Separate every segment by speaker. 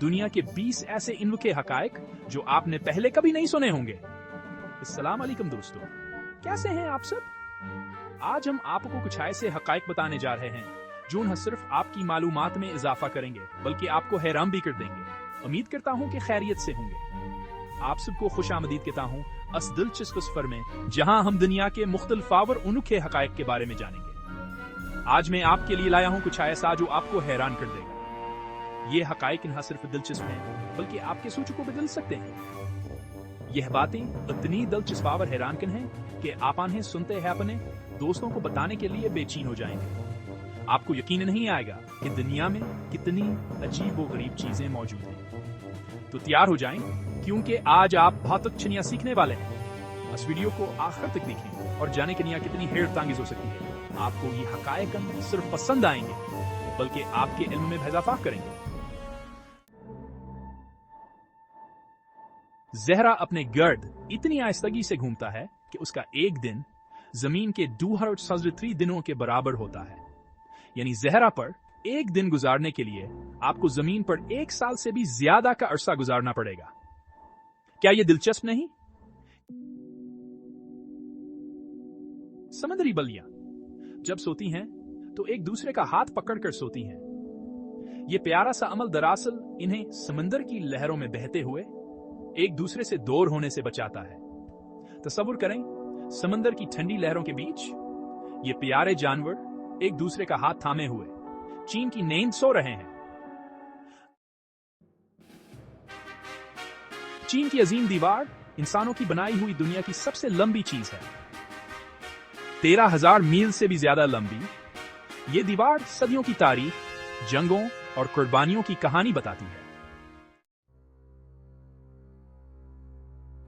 Speaker 1: दुनिया के 20 ऐसे इनके हकायक जो आपने पहले कभी नहीं सुने होंगे। अस्सलाम वालेकुम दोस्तों, कैसे हैं आप सब? आज हम आपको कुछ ऐसे हकायक बताने जा रहे हैं जो न सिर्फ आपकी मालूमात में इजाफा करेंगे बल्कि आपको हैरान भी कर देंगे। उम्मीद करता हूँ कि खैरियत से होंगे। आप सबको खुशामदीद कहता हूँ इस दिलचस्प सफर में, जहाँ हम दुनिया के मुख्तलिफ और अनोखे हकायक के बारे में जानेंगे। आज मैं आपके लिए लाया हूँ कुछ ऐसा जो आपको हैरान कर देगा। ये हकायक न सिर्फ दिलचस्प हैं बल्कि आपके सोच को बदल सकते हैं। यह बातें इतनी दिलचस्प और हैरानकुन हैं कि आप इन्हें सुनते हैं अपने दोस्तों को बताने के लिए बेचैन हो जाएंगे। आपको यकीन नहीं आएगा कि दुनिया में कितनी अजीब व गरीब चीजें मौजूद हैं। तो तैयार हो जाएं, क्योंकि आज आप बहुत अच्छी सीखने वाले हैं। इस वीडियो को आखिर तक देखें और जाने की दुनिया कितनी हैरतअंगेज हो सकती है। आपको ये हकायक सिर्फ पसंद आएंगे बल्कि आपके इल्म में इजाफा करेंगे। ज़हरा अपने गर्द इतनी आहिस्तगी से घूमता है कि उसका एक दिन जमीन के 263 दिनों के बराबर होता है। यानी ज़हरा पर एक दिन गुजारने के लिए आपको जमीन पर 1 साल से भी ज्यादा का अरसा गुजारना पड़ेगा। क्या यह दिलचस्प नहीं? समुद्री बल्लियां जब सोती हैं तो एक दूसरे का हाथ पकड़कर सोती हैं। यह प्यारा सा अमल दरअसल इन्हें समंदर की लहरों में बहते हुए एक दूसरे से दूर होने से बचाता है। तसव्वुर करें, समंदर की ठंडी लहरों के बीच ये प्यारे जानवर एक दूसरे का हाथ थामे हुए चीन की नींद सो रहे हैं। चीन की अजीम दीवार इंसानों की बनाई हुई दुनिया की सबसे लंबी चीज है। 13,000 मील से भी ज्यादा लंबी ये दीवार सदियों की तारीख, जंगों और कुर्बानियों की कहानी बताती है।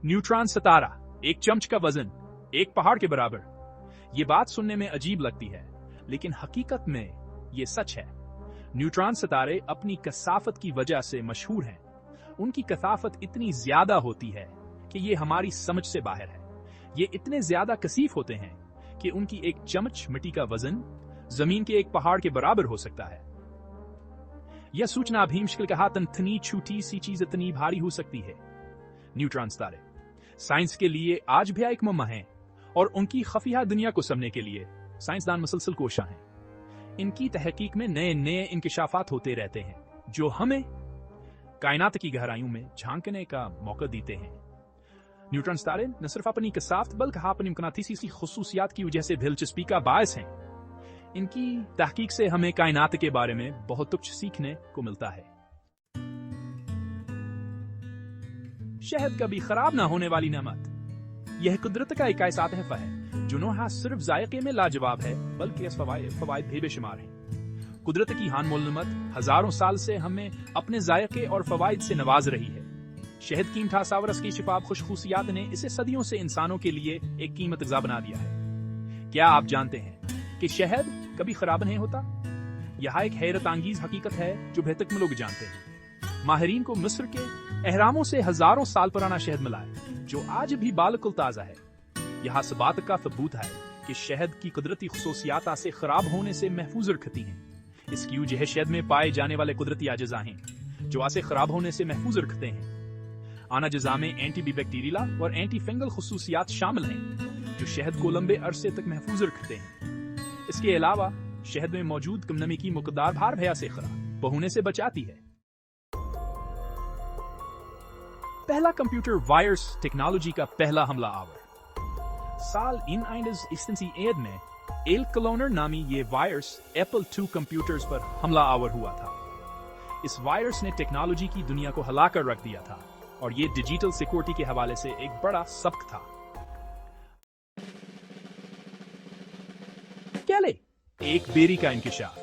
Speaker 1: न्यूट्रॉन सितारा, एक चमच का वजन, एक पहाड़ के बराबर। ये बात सुनने में अजीब लगती है, लेकिन हकीकत में ये सच है। न्यूट्रॉन सितारे अपनी कसाफत की वजह से मशहूर हैं। उनकी कसाफत इतनी ज्यादा होती है कि ये हमारी समझ से बाहर है। ये इतने ज्यादा कसीफ होते हैं कि उनकी एक चमच मिट्टी का वजन जमीन के एक पहाड़ के बराबर हो सकता है। यह सूचना भी मुश्किल कहा इतनी छोटी सी चीज इतनी भारी हो सकती है। न्यूट्रॉन सितारे साइंस के लिए आज भी एक मुम्मा है और उनकी खफिया दुनिया को समझने के लिए साइंसदान मुसलसल कोशा हैं। इनकी तहकीक में नए नए इंकिशाफात होते रहते हैं जो हमें कायनात की गहराइयों में झांकने का मौका देते हैं। न्यूट्रॉन सितारे न सिर्फ अपनी कसाफत बल्कि अपनी मकनातीसी खुसूसियात की वजह से दिलचस्पी का बायस हैं। इनकी तहकीक से हमें कायनात के बारे में बहुत कुछ सीखने को मिलता है। शहद कभी खराब ना होने वाली नेमत। यह कुदरत का एक ऐसा तोहफा है जो न सिर्फ जायके में लाजवाब है बल्कि इस फवाइद भी बेशुमार हैं। कुदरत की अनमोल नेमत हजारों साल से हमें अपने जायके और फवाइद से नवाज रही है। शहद की मीठास की शिफाफ खुशखूसियात ने इसे सदियों से इंसानों के लिए एक कीमत ग़िज़ा बना दिया है। क्या आप जानते हैं कि शहद कभी खराब नहीं होता? यह एक हैरत अंगेज हकीकत है जो बेहतर लोग जानते हैं। माहिरीन को मिस्र के अहरामों से हजारों साल पुराना शहद मिला है जो आज भी बिल्कुल ताजा है। यह इस बात का सबूत है कि शहद की कुदरती खुसूसियात से खराब होने से महफूज रखती हैं। इसकी वजह शहद में पाए जाने वाले कुदरती अज्जा हैं जो आसे खराब होने से महफूज रखते हैं। आना अज्जा में एंटी बैक्टीरियल और एंटी फंगल खुसूसियात शामिल हैं जो शहद को लंबे अरसे तक महफूज रखते हैं। इसके अलावा शहद में मौजूद कम नमी की मकदार भार भया से खराब होने से बचाती है। पहला कंप्यूटर वायरस टेक्नोलॉजी का पहला हमला आवर साल 1961 में एल कलोनर नामी ये वायरस एप्पल II कंप्यूटर्स पर हमला आवर हुआ था। इस वायरस ने टेक्नोलॉजी की दुनिया को हिलाकर रख दिया था और ये डिजिटल सिक्योरिटी के हवाले से एक बड़ा सबक था। केले, एक बेरी का इंकिशाफ।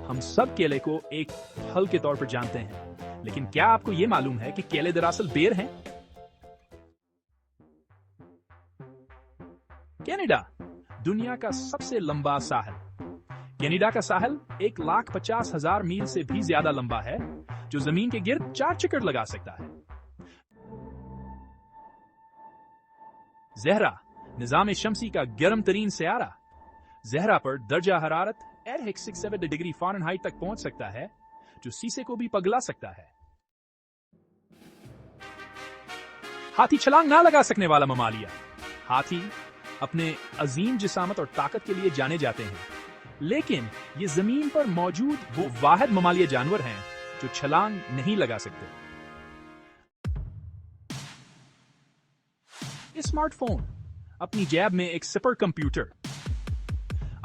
Speaker 1: हम सब केले को एक फल के तौर पर जानते हैं, लेकिन क्या आपको यह मालूम है कि केले दरअसल बेर हैं? कनाडा, दुनिया का सबसे लंबा साहिल। कनाडा का साहिल 1,50,000 मील से भी ज्यादा लंबा है जो जमीन के गिर्द 4 चक्कर लगा सकता है। ज़हरा, निजाम शमसी का गर्म तरीन सियारा। ज़हरा पर दर्जा हरारत 867 डिग्री फ़ारेनहाइट तक पहुंच सकता है जो शीशे को भी पगला सकता है। हाथी छलांग ना लगा सकने वाला ममालिया। हाथी अपने अजीम जिसामत और ताकत के लिए जाने जाते हैं, लेकिन ये जमीन पर मौजूद वो वाहिद ममालिया जानवर हैं जो छलांग नहीं लगा सकते। स्मार्टफोन, अपनी जेब में एक सुपर कंप्यूटर।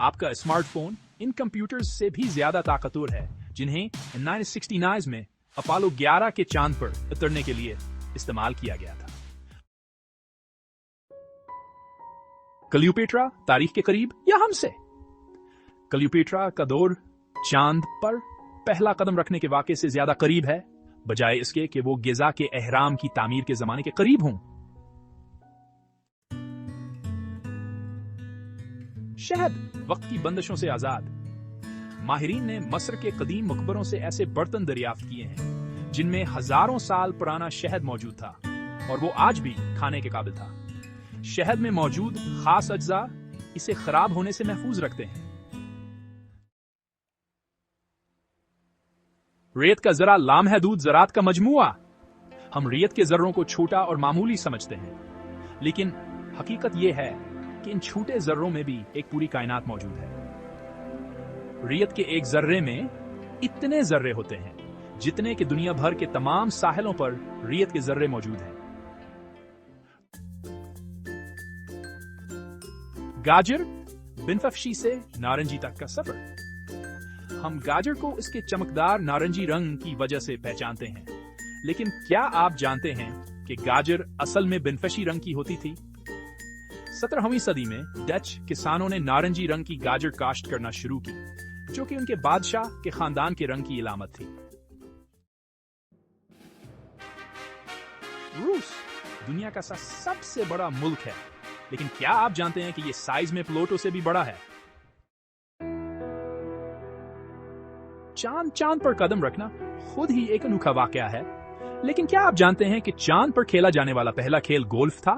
Speaker 1: आपका स्मार्टफोन इन कंप्यूटर्स से भी ज्यादा ताकतवर है जिन्हें 1969 में अपोलो 11 के चांद पर उतरने के लिए इस्तेमाल किया गया था। क्लियोपेट्रा तारीख के करीब या हमसे? क्लियोपेट्रा का दौर चांद पर पहला कदम रखने के वाक़े से ज्यादा करीब है, बजाय इसके कि वो गिजा के एहराम की तामीर के जमाने के करीब हों। शहद वक्त की बंदिशों से आजाद। माहिरीन ने मस्र के कदीम मकबरों से ऐसे बर्तन दरियाफ्त किए हैं जिनमें हजारों साल पुराना शहद मौजूद था और वो आज भी खाने के काबिल था। शहद में मौजूद खास अज्जा इसे खराब होने से महफूज रखते हैं। रेत का जरा लामहदूद ज़रात का मजमुआ। हम रेत के जर्रों को छोटा और मामूली समझते हैं, लेकिन हकीकत यह है कि इन छोटे जर्रों में भी एक पूरी कायनात मौजूद है। रेत के एक जर्रे में इतने जर्रे होते हैं जितने कि दुनिया भर के तमाम साहिलों पर रेत के जर्रे मौजूद हैं। गाजर बिनफशी से नारंगी तक का सफर। हम गाजर को इसके चमकदार नारंगी रंग की वजह से पहचानते हैं, लेकिन क्या आप जानते हैं कि गाजर असल में बिनफशी रंग की होती थी? 17वीं सदी में डच किसानों ने नारंगी रंग की गाजर काश्त करना शुरू की, जो कि उनके बादशाह के खानदान के रंग की इलामत थी। रूस दुनिया का सबसे बड़ा मुल्क है, लेकिन क्या आप जानते हैं कि यह साइज में प्लूटो से भी बड़ा है? चांद पर कदम रखना खुद ही एक अनोखा वाकया है, लेकिन क्या आप जानते हैं कि चांद पर खेला जाने वाला पहला खेल गोल्फ था?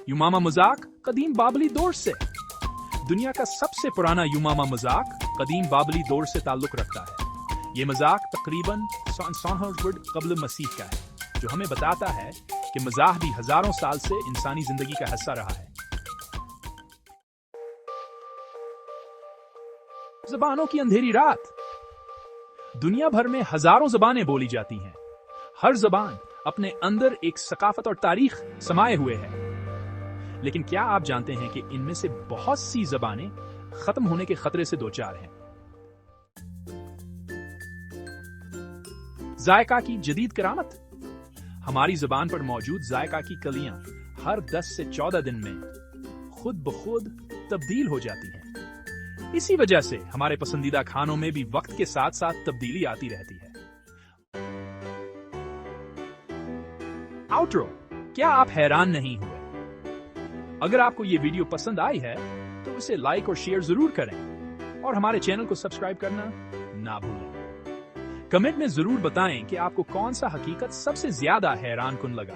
Speaker 1: युमामा मजाक कदीम बाबली दौर से। दुनिया का सबसे पुराना युमामा मजाक कदीम बाबली दौर से ताल्लुक रखता है। ये मजाक तकरीबन 700 कब्ल मसीह का है, जो हमें बताता है कि मजाक भी हजारों साल से इंसानी जिंदगी का हिस्सा रहा है। ज़बानों की अंधेरी रात। दुनिया भर में हजारों ज़बानें बोली जाती हैं। हर ज़बान अपने अंदर एक सकाफत और तारीख समाये हुए है, लेकिन क्या आप जानते हैं कि इनमें से बहुत सी ज़बानें खत्म होने के खतरे से दोचार हैं? जायका की जदीद करामत। हमारी ज़बान पर मौजूद जायका की कलियां हर 10 से 14 दिन में खुद ब खुद तब्दील हो जाती हैं। इसी वजह से हमारे पसंदीदा खानों में भी वक्त के साथ साथ तब्दीली आती रहती है। आउटरो, क्या आप हैरान नहीं हुए? अगर आपको ये वीडियो पसंद आई है तो इसे लाइक और शेयर जरूर करें और हमारे चैनल को सब्सक्राइब करना ना भूलें। कमेंट में जरूर बताएं कि आपको कौन सा हकीकत सबसे ज्यादा हैरान कुन लगा।